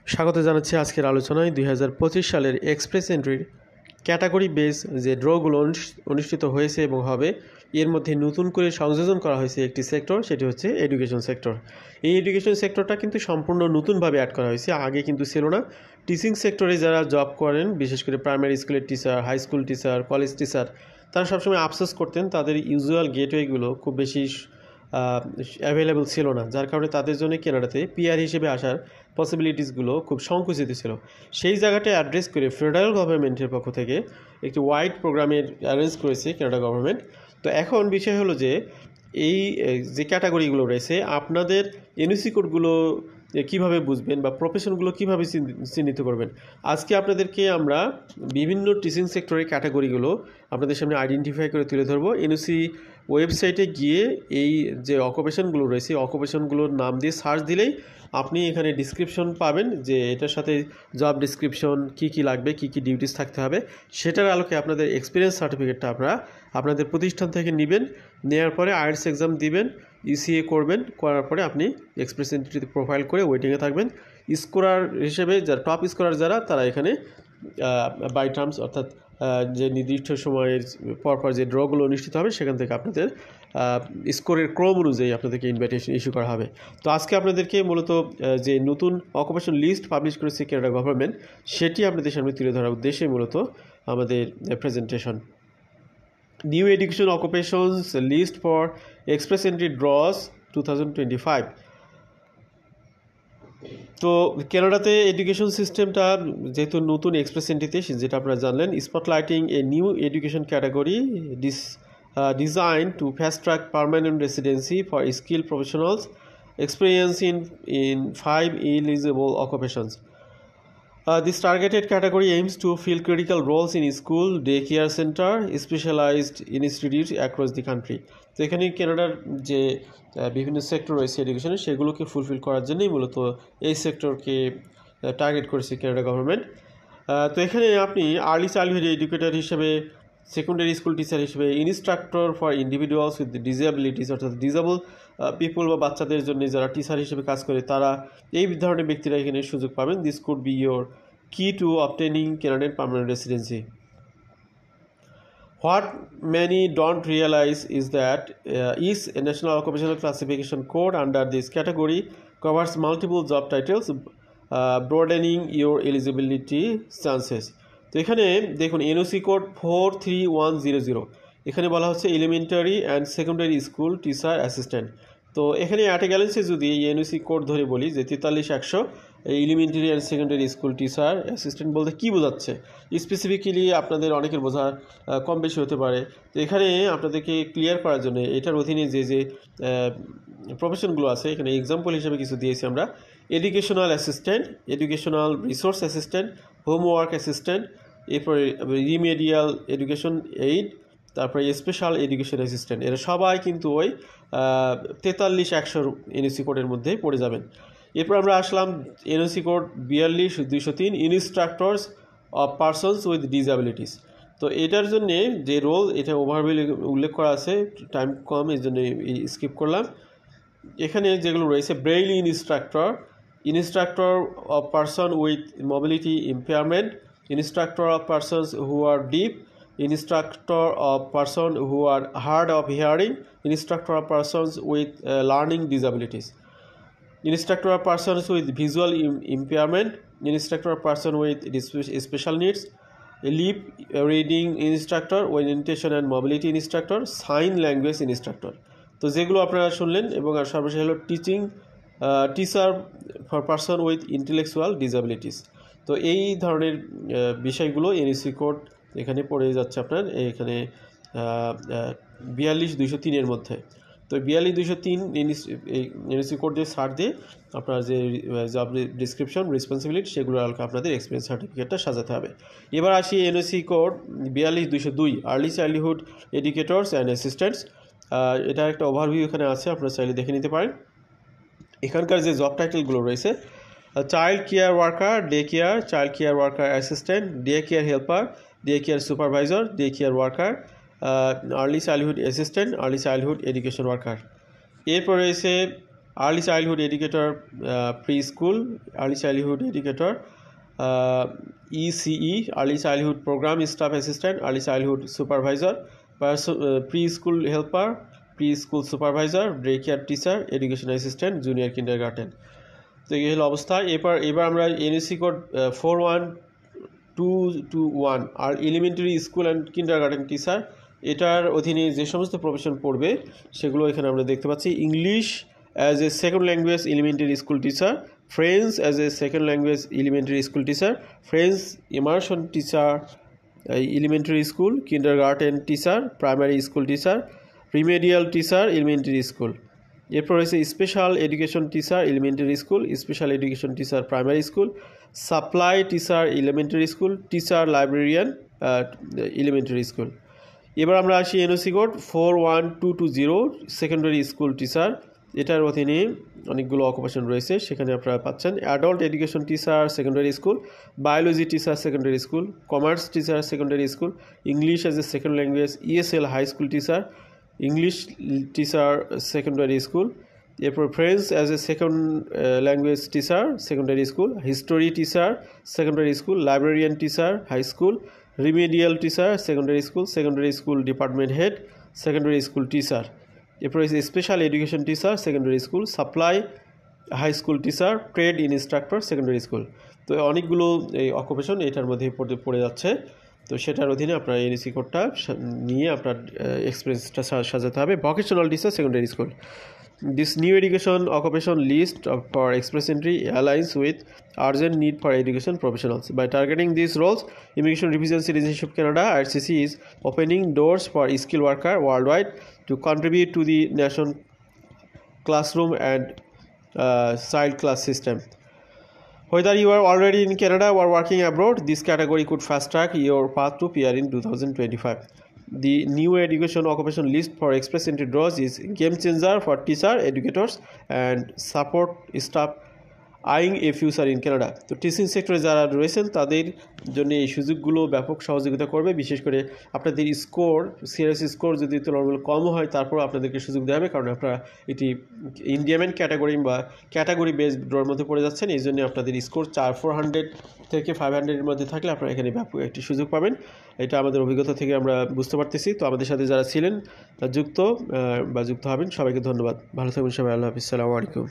স্বাগত জানাচ্ছি আজকের আলোচনায় 2025 সালের এক্সপ্রেস এন্ট্রির ক্যাটাগরি বেস যে ড্রগুলো অনুষ্ঠিত হয়েছে এবং হবে এর মধ্যে নতুন করে সংযোজন করা হয়েছে একটি সেক্টর, সেটি হচ্ছে এডুকেশন সেক্টর। এই এডুকেশন সেক্টরটা কিন্তু সম্পূর্ণ নতুনভাবে অ্যাড করা হয়েছে, আগে কিন্তু ছিল না। টিচিং সেক্টরে যারা জব করেন, বিশেষ করে প্রাইমারি স্কুলের teacher, high school teacher, college teacher, তারা সবসময় আফসোস করতেন তাদের ইউজুয়াল গেটওয়েগুলো খুব বেশি অ্যাভেলেবল ছিল না, যার কারণে তাদের জন্য কানাডাতে পিআর হিসেবে আসার পসিবিলিটিসগুলো খুব সংকুচিত ছিল। সেই জায়গাটা অ্যাড্রেস করে ফেডারেল গভর্নমেন্টের পক্ষ থেকে একটি ওয়াইড প্রোগ্রামের অ্যারেঞ্জ করেছে কানাডা গভর্নমেন্ট। তো এখন বিষয় হলো যে এই যে ক্যাটাগরিগুলো রয়েছে, আপনাদের এনওসি কোডগুলো কীভাবে বুঝবেন বা প্রফেশনগুলো কীভাবে চিহ্নিত করবেন, আজকে আপনাদেরকে আমরা বিভিন্ন টিচিং সেক্টরের ক্যাটাগরিগুলো আপনাদের সামনে আইডেন্টিফাই করে তুলে ধরবো। এনওসি ওয়েবসাইটে গিয়ে এই যে অকুপেশনগুলো রয়েছে, অকুপেশনগুলোর নাম দিয়ে সার্চ দিলেই আপনি এখানে ডিসক্রিপশন পাবেন যে এটার সাথে জব ডিসক্রিপশন কী কী লাগবে, কী কী ডিউটিস থাকতে হবে, সেটার আলোকে আপনাদের এক্সপিরিয়েন্স সার্টিফিকেটটা আপনারা আপনাদের প্রতিষ্ঠান থেকে নেবেন। নেওয়ার পরে আইএলটিএস এক্সাম দিবেন, ইসিএ করবেন, করার পরে আপনি এক্সপ্রেস এন্ট্রিতে প্রোফাইল করে ওয়েটিংয়ে থাকবেন। স্কোরার হিসেবে যারা টপ স্কোরার যারা, তারা এখানে বাই টার্মস অর্থাৎ যে নির্দিষ্ট সময়ের পরপর যে ড্রগুলো অনুষ্ঠিত হবে সেখান থেকে আপনাদের স্কোরের ক্রম অনুযায়ী আপনাদেরকে ইনভাইটেশন ইস্যু করা হবে। তো আজকে আপনাদেরকে মূলত যে নতুন অকুপেশন লিস্ট পাবলিশ করেছে কানাডা গভর্নমেন্ট, সেটি আপনাদের সামনে তুলে ধরার উদ্দেশ্যে মূলত আমাদের presentation. New education occupations list for express entry draws 2025। তো কানাডাতে এডুকেশন সিস্টেমটা যেহেতু নতুন এক্সপ্রেস এন্ট্রিতে, যেটা আপনারা জানলেন, spotlighting a new education category design to fast track permanent residency for skill professionals experience in 5 eligible occupations. This targeted category aims to fill critical roles in school, daycare center, specialized institutes across the country. তো এখানে কানাডার যে বিভিন্ন sector রয়েছে এডুকেশনের, সেগুলোকে fulfil করার জন্যই মূলত এই সেক্টরকে টার্গেট করেছে কানাডা গভর্নমেন্ট। তো এখানে আপনি আর্লি চাইল্ডহুড এডুকেটর হিসেবে, সেকেন্ডারি স্কুল টিচার হিসেবে, instructor for individuals with disabilities অর্থাৎ ডিসেবল পিপল বা বাচ্চাদের জন্য যারা টিচার হিসেবে কাজ করে, তারা এই ধরনের ব্যক্তিরা এখানে সুযোগ পাবেন। This could be your key to obtaining Canadian permanent residency. What many don't realize is that each national occupational classification code under this category covers multiple job titles, broadening your eligibility chances. তো এখানে দেখুন NOC code 43100, এখানে বলা হচ্ছে elementary and secondary school teacher assistant. তো এখানে at a গ্যালেন্সে যদি এই এনওসি কোড ধরে বলি যে 43100 elementary and secondary school teacher assistant বলতে কী বোঝাচ্ছে, স্পেসিফিক্যালি আপনাদের অনেকের বোঝা কম বেশি হতে পারে। তো এখানে আপনাদেরকে ক্লিয়ার করার জন্য এটার অধীনে যে যে প্রফেশনগুলো আছে, এখানে এক্সাম্পল হিসেবে কিছু দিয়েছি আমরা। Educational assistant, educational resource assistant, homework assistant, এরপরে রিমেডিয়াল এডুকেশন এইড, তারপরে স্পেশাল এডুকেশন অ্যাসিস্ট্যান্ট, এরা সবাই কিন্তু ওই 43100 এনওসি কোডের মধ্যেই পড়ে যাবেন। এরপর আমরা আসলাম NOC code 42203 instructors of persons with disabilities. তো এটার জন্যে যে রোল, এটা ওভারভিউ উল্লেখ করা আছে, টাইম কম এই জন্য স্কিপ করলাম। এখানে যেগুলো রয়েছে, braille instructor, instructor of person with mobility impairment, instructor of persons who are deaf, instructor of person who are hard of hearing, instructor of persons with learning disabilities, instructor of persons with visual impairment, instructor of person with special needs, lip reading instructor, orientation and mobility instructor, sign language instructor। তো যেগুলো আপনারা শুনলেন, এবং আর সর্বশেষ হলো teacher for person with intellectual disabilities. তো এই ধরনের বিষয়গুলো এনওসি কোড এখানে পড়ে যাচ্ছে আপনার এখানে 42203 মধ্যে। তো 42203 এনওসি কোড দিয়ে সার্চ দিয়ে আপনার যে জব ডিসক্রিপশন, রেসপন্সিবিলিটি, সেগুলো আপনাদের এক্সপিরিয়েন্স সার্টিফিকেটটা সাজাতে হবে। এবার আসি NOC code 42202 early childhood educators and assistants. এটা একটা ওভারভিউ এখানে আছে, আপনারা চাইলে দেখে নিতে পারেন। এখানকার যে জব টাইটেলগুলো রয়েছে, child care worker, day care, child care worker assistant, day care helper, day care supervisor, day care worker, early childhood assistant, early childhood education worker. এরপর রয়েছে early childhood educator, preschool, early childhood educator, ECE, early childhood program staff assistant, early childhood supervisor, preschool helper, preschool supervisor, daycare teacher, education assistant, junior kindergarten. তো এই হলো অবস্থা। এবার আমরা NSC code 41221 আর elementary school and kindergarten teacher, এটার অধীনে যে সমস্ত প্রফেশন পড়বে সেগুলো এখানে আমরা দেখতে পাচ্ছি। English as a second language elementary school teacher, French as a second language elementary school teacher, French immersion teacher elementary school, kindergarten teacher, primary school teacher, remedial teacher elementary school. এরপর রয়েছে special education teacher elementary school, special education teacher primary school, supply teacher elementary school, teacher librarian elementary school. এবার আমরা আসি NOC code 41220 secondary school teacher, এটার অধীনে অনেকগুলো occupation রয়েছে, সেখানে আপনারা পাচ্ছেন adult education teacher secondary school, biology teacher secondary school, commerce teacher secondary school, English as a second language ESL high school teacher, English teacher secondary school, এরপর French as a second language teacher secondary school, history teacher secondary school, librarian teacher high school, remedial teacher secondary school department head secondary school teacher. এরপর রয়েছে special education teacher secondary school, supply high school teacher, trade instructor secondary school. তো অনেকগুলো এই occupation এটার মধ্যে পড়ে যাচ্ছে। তো সেটার অধীনে আপনার এনএসসি কোডটা নিয়ে আপনার এক্সপিরিয়েন্সটা সাজাতে হবে। Vocational teacher secondary school, this new education occupation list for express entry aligns with urgent need for education professionals. By targeting these roles, Immigration Represents Citizenship Canada (IRCC) is opening doors for skilled workers worldwide to contribute to the nation classroom and child class system. Whether you are already in Canada or working abroad, this category could fast-track your path to PR in 2025. The new education occupation list for express entry draws is game changer for teacher, educators, and support staff eyeing a future in Canada. তো teaching সেক্টরে যারা রয়েছেন তাদের জন্য এই সুযোগগুলো ব্যাপক সহযোগিতা করবে। বিশেষ করে আপনাদের স্কোর, সিআরএসসি স্কোর যদি তুলনামূলক কম হয় তারপর আপনাদেরকে সুযোগ দেওয়া হবে, কারণ আপনারা এটি ইন্ডিয়ামেন্ট ক্যাটাগরি বা ক্যাটাগরি বেসড ড্রর মধ্যে পড়ে যাচ্ছেন। এই জন্য আপনাদের স্কোর 400 থেকে 500-এর মধ্যে থাকলে আপনারা এখানে ব্যাপক একটি সুযোগ পাবেন। এটা আমাদের অভিজ্ঞতা থেকে আমরা বুঝতে পারতেছি। তো আমাদের সাথে যারা ছিলেন যুক্ত হবেন, সবাইকে ধন্যবাদ। ভালো থাকবেন সবাই। আল্লাহ হাফিজ। আসসালামু আলাইকুম।